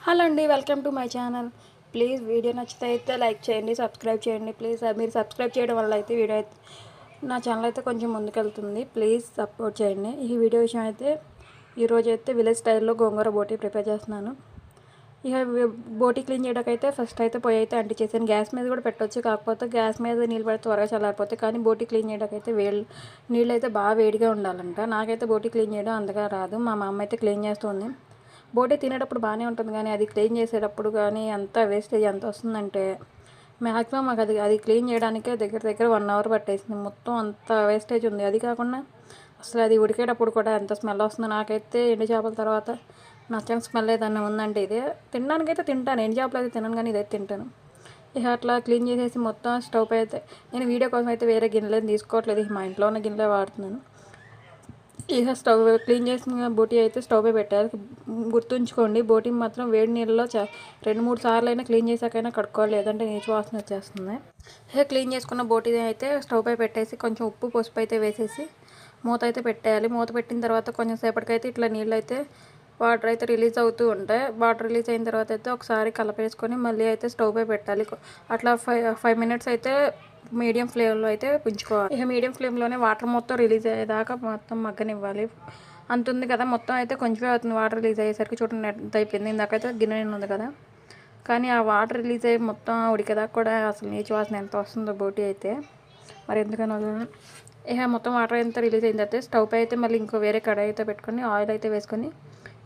Hello అండి, welcome to my channel. Please video నచ్చితే అయితే లైక్ చేయండి, సబ్స్క్రైబ్ చేయండి. ప్లీజ్ మీరు సబ్స్క్రైబ్ చేయడం వల్ల అయితే వీడియో అయితే నా ఛానల్ అయితే కొంచెం ముందుకెళ్తుంది. ప్లీజ్ సపోర్ట్ చేయండి. ఈ వీడియో విషయం అయితే ఈరోజు అయితే విలేజ్ స్టైల్లో గోంగూర బోటీ ప్రిపేర్ చేస్తున్నాను. ఇక బోటీ క్లీన్ చేయడానికైతే ఫస్ట్ అయితే పొయ్యి అయితే అంటించేసాను. గ్యాస్ మీద కూడా పెట్టవచ్చు, కాకపోతే గ్యాస్ మీద నీళ్ళు పెడితే త్వరగా చల్లారిపోతాయి. కానీ బోటీ క్లీన్ చేయడానికైతే నీళ్ళు అయితే బాగా వేడిగా ఉండాలంట. నాకైతే బోటీ క్లీన్ చేయడం అంతగా రాదు, మా అమ్మ అయితే క్లీన్ చేస్తుంది. బోటీ తినేటప్పుడు బాగానే ఉంటుంది, కానీ అది క్లీన్ చేసేటప్పుడు కానీ అంత వేస్టేజ్ ఎంత వస్తుందంటే మ్యాక్సిమం మాకు అది క్లీన్ చేయడానికే దగ్గర దగ్గర 1 అవర్ పట్టేసింది. మొత్తం అంత వేస్టేజ్ ఉంది. అది కాకుండా అసలు అది ఉడికేటప్పుడు కూడా ఎంత స్మెల్ వస్తుందో. నాకైతే ఎండు చేపల తర్వాత నచ్చని స్మెల్ ఏదన్నా ఉందంటే ఇదే. తినడానికైతే తింటాను, ఎండు చేపలు అయితే తినను, కానీ ఇదైతే తింటాను. ఇక అట్లా క్లీన్ చేసేసి మొత్తం స్టవ్ పై అయితే నేను వీడియో కోసం అయితే వేరే గిన్నెలు తీసుకోవట్లేదు, మా ఇంట్లో ఉన్న గిన్నెలే వాడుతున్నాను. ఇక స్టవ్ క్లీన్ చేసిన బోటీ అయితే స్టవ్ పై పెట్టాలి. గుర్తుంచుకోండి, బోటీ మాత్రం వేడి నీళ్ళలో 2-3 సార్లు అయినా క్లీన్ చేసాకైనా కడుక్కోవాలి, లేదంటే నీచు వాసన వచ్చేస్తుంది. ఇక క్లీన్ చేసుకున్న బోటీ అయితే స్టవ్ పై పెట్టేసి కొంచెం ఉప్పు పసుపు అయితే వేసేసి మూత అయితే పెట్టేయాలి. మూత పెట్టిన తర్వాత కొంచెం సేపటికైతే ఇట్లా నీళ్ళు అయితే వాటర్ అయితే రిలీజ్ అవుతూ ఉంటాయి. వాటర్ రిలీజ్ అయిన తర్వాత అయితే ఒకసారి కలపేసుకొని మళ్ళీ అయితే స్టవ్ పై పెట్టాలి. అట్లా 5 మినిట్స్ అయితే మీడియం ఫ్లేమ్లో అయితే ఉంచుకోవాలి. ఇక మీడియం ఫ్లేమ్లోనే వాటర్ మొత్తం రిలీజ్ అయ్యేదాకా మొత్తం మగ్గనివ్వాలి. అంతుంది కదా, మొత్తం అయితే కొంచెమే అవుతుంది వాటర్ రిలీజ్ అయ్యేసరికి. చూడండి ఎంత అయిపోయింది. ఇందాకైతే గిన్నె ఉంది కదా, కానీ ఆ వాటర్ రిలీజ్ అయ్యి మొత్తం ఉడికేదాకా కూడా అసలు నీచు వాసన ఎంత వస్తుందో బోటీ అయితే. మరి ఎందుకనో ఇక మొత్తం వాటర్ అంతా రిలీజ్ అయిన తర్వాత స్టవ్ పై అయితే మళ్ళీ ఇంకో వేరే కడాయి అయితే పెట్టుకొని ఆయిల్ అయితే వేసుకొని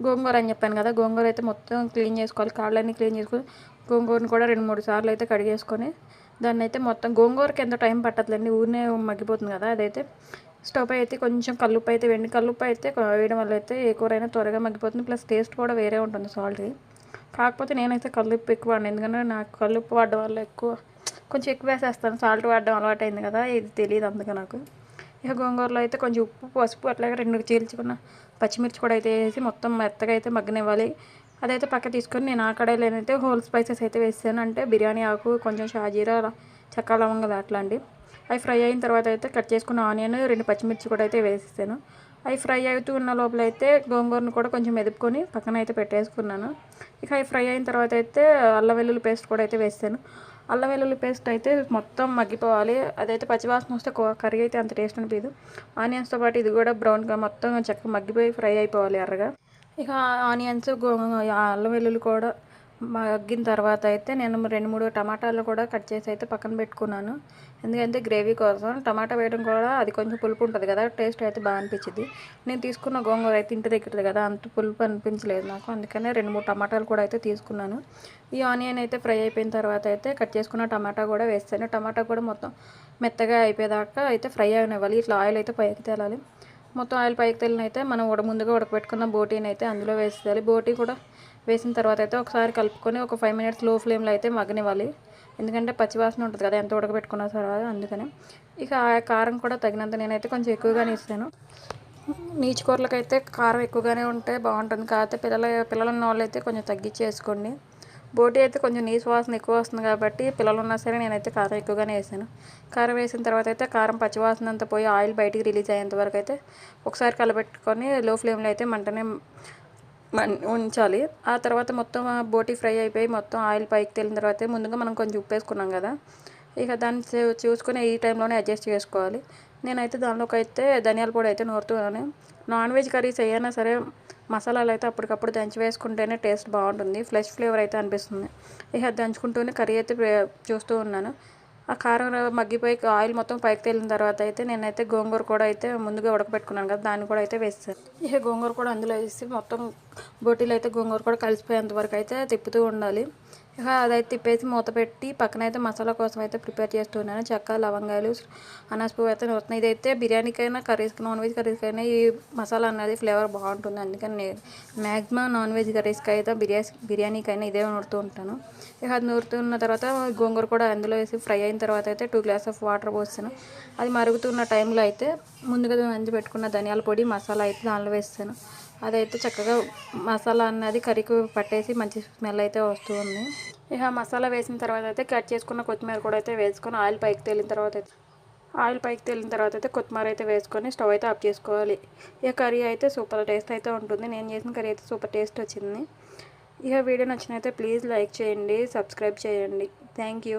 గోంగూర అని చెప్పాను కదా, గోంగూర అయితే మొత్తం క్లీన్ చేసుకోవాలి. కాళ్ళన్నీ క్లీన్ చేసుకొని గోంగూరని కూడా 2-3 సార్లు అయితే కడిగేసుకొని దాన్ని అయితే మొత్తం గోంగూరకి ఎంత టైం పట్టదులేండి, ఊరినే మగ్గిపోతుంది కదా. అదైతే స్టవ్ పై అయితే కొంచెం కల్లుప్పు అయితే వేయండి. కల్లుప్పు అయితే వేయడం వల్ల అయితే ఏ కూర అయినా త్వరగా మగ్గిపోతుంది, ప్లస్ టేస్ట్ కూడా వేరే ఉంటుంది సాల్ట్. కాకపోతే నేనైతే కల్లుప్పు ఎక్కువ వాడిని, ఎందుకంటే నాకు కల్లుప్పు వాడడం వల్ల కొంచెం ఎక్కువ వేసేస్తాను. సాల్ట్ వాడడం అలవాటు అయింది కదా, ఇది తెలియదు అందుకే నాకు. ఇక గోంగూరలో అయితే కొంచెం ఉప్పు పసుపు అట్లాగే 2 చీల్చుకున్న పచ్చిమిర్చి కూడా అయితే వేసి మొత్తం మెత్తగా అయితే మగ్గనివ్వాలి. అదైతే పక్క తీసుకొని నేను ఆ కడాయిలో అయితే హోల్ స్పైసెస్ అయితే వేసాను. అంటే బిర్యానీ ఆకు, కొంచెం షాజీరా, చెక్క లవంగాలు అట్లాంటి అవి ఫ్రై అయిన తర్వాత అయితే కట్ చేసుకున్న ఆనియన్ 2 పచ్చిమిర్చి కూడా అయితే వేసేసాను. అవి ఫ్రై అవుతూ ఉన్న లోపల అయితే గోంగూరను కూడా కొంచెం మెదుపుకొని పక్కన అయితే పెట్టేసుకున్నాను. ఇక అవి ఫ్రై అయిన తర్వాత అయితే అల్లం వెల్లుల్లి పేస్ట్ కూడా అయితే వేసాను. అల్లం వెల్లుల్లి పేస్ట్ అయితే మొత్తం మగ్గిపోవాలి. అదైతే పచ్చివాసన వస్తే కర్రీ అయితే అంత టేస్ట్ అనిపించదు. ఆనియన్స్తో పాటు ఇది కూడా బ్రౌన్గా మొత్తం చక్కగా మగ్గిపోయి ఫ్రై అయిపోవాలి ఎర్రగా. ఇక ఆనియన్స్ అల్లం వెల్లుల్లి కూడా మగ్గిన తర్వాత అయితే నేను 2-3 టమాటాలు కూడా కట్ చేసి అయితే పక్కన పెట్టుకున్నాను. ఎందుకంటే గ్రేవీ కోసం టమాటా వేయడం కూడా అది కొంచెం పులుపు ఉంటుంది కదా, టేస్ట్ అయితే బాగా అనిపించింది. నేను తీసుకున్న గోంగూర అయితే ఇంటి దగ్గరది కదా, అంత పులుపు అనిపించలేదు నాకు, అందుకనే 2-3 టమాటాలు కూడా అయితే తీసుకున్నాను. ఈ ఆనియన్ అయితే ఫ్రై అయిపోయిన తర్వాత అయితే కట్ చేసుకున్న టమాటా కూడా వేస్తాను. టమాటా కూడా మొత్తం మెత్తగా అయిపోయేదాకా అయితే ఫ్రై అవ్వాలి. ఇట్లా ఆయిల్ అయితే పైకి తేలాలి. మొత్తం ఆయిల్ పైకి తేలిన అయితే మనం ముందుగా ఉడకబెట్టుకున్న బోటీని అయితే అందులో వేసేయాలి. బోటీ కూడా వేసిన తర్వాత అయితే ఒకసారి కలుపుకొని ఒక 5 మినిట్స్ లో ఫ్లేమ్లో అయితే మగ్గనివ్వాలి. ఎందుకంటే పచ్చివాసన ఉంటుంది కదా ఎంత ఉడకబెట్టుకున్న తర్వాత, అందుకని. ఇక కారం కూడా తగినంత నేనైతే కొంచెం ఎక్కువగానే ఇస్తాను. నీచు కూరలకైతే కారం ఎక్కువగానే ఉంటే బాగుంటుంది, కాకపోతే పిల్లలు ఉన్న వాళ్ళు అయితే కొంచెం తగ్గించి వేసుకోండి. బోటీ అయితే కొంచెం నీచు వాసన ఎక్కువ వస్తుంది కాబట్టి పిల్లలు ఉన్నా సరే నేనైతే కారం ఎక్కువగానే వేసాను. కారం వేసిన తర్వాత అయితే కారం పచ్చివాసన అంతా పోయి ఆయిల్ బయటికి రిలీజ్ అయ్యేంత వరకు అయితే ఒకసారి కలబెట్టుకొని లో ఫ్లేమ్లో అయితే మంటనే ఉంచాలి. ఆ తర్వాత మొత్తం బోటీ ఫ్రై అయిపోయి మొత్తం ఆయిల్ పైకి తేలిన తర్వాత ముందుగా మనం కొంచెం ఉప్పు వేసుకున్నాం కదా, ఇక దాన్ని చూసుకొని ఈ టైంలోనే అడ్జస్ట్ చేసుకోవాలి. నేనైతే దానిలోకి అయితే ధనియాల పొడి అయితే నూరుతున్నాను. నాన్ వెజ్ కర్రీస్ ఏమైనా సరే మసాలాలు అయితే అప్పటికప్పుడు దంచి వేసుకుంటేనే టేస్ట్ బాగుంటుంది, ఫ్రెష్ ఫ్లేవర్ అయితే అనిపిస్తుంది. ఇక దంచుకుంటూనే కర్రీ అయితే చూస్తూ ఉన్నాను. ఆ కారం మగ్గిపోయి ఆయిల్ మొత్తం పైకి తేలిన తర్వాత అయితే నేనైతే గోంగూర కూడా అయితే ముందుగా ఉడకబెట్టుకున్నాను కదా, దాన్ని కూడా అయితే వేస్తాను. ఇక గోంగూర కూడా అందులో వేసి మొత్తం బోటీలో అయితే గోంగూర కూడా కలిసిపోయేంత వరకు అయితే తిప్పుతూ ఉండాలి. ఇక అదైతే తిప్పేసి మూత పెట్టి పక్కన అయితే మసాలా కోసం అయితే ప్రిపేర్ చేస్తున్నాను. చెక్క లవంగాలు అనాస పువ్వు అయితే నూరుతున్నాను. ఇదైతే బిర్యానీకైనా కర్రీస్కి నాన్ వెజ్ కర్రీస్కైనా ఈ మసాలా అనేది ఫ్లేవర్ బాగుంటుంది, అందుకని నేను మ్యాక్సిమం నాన్ వెజ్ కర్రీస్కి అయితే బిర్యానీకైనా ఇదే నూరుతూ ఉంటాను. ఇక అది నూరుతున్న తర్వాత గోంగూర కూడా అందులో వేసి ఫ్రై అయిన తర్వాత అయితే 2 గ్లాస్ ఆఫ్ వాటర్ పోస్తాను. అది మరుగుతున్న టైంలో అయితే ముందుగా నంచి పెట్టుకున్న ధనియాల పొడి మసాలా అయితే దానిలో వేస్తాను. అదైతే చక్కగా మసాలా అన్నది కర్రీకి పట్టేసి మంచి స్మెల్ అయితే వస్తుంది. ఇక మసాలా వేసిన తర్వాత అయితే కట్ చేసుకున్న కొత్తిమీర కూడా అయితే వేసుకొని ఆయిల్ పైకి తేలిన తర్వాత అయితే కొత్తిమీర అయితే వేసుకొని స్టవ్ అయితే ఆఫ్ చేసుకోవాలి. ఇక కర్రీ అయితే సూపర్ టేస్ట్ అయితే ఉంటుంది. నేను చేసిన కర్రీ అయితే సూపర్ టేస్ట్ వచ్చింది. ఇక వీడియో నచ్చినైతే ప్లీజ్ లైక్ చేయండి, సబ్స్క్రైబ్ చేయండి. Thank you.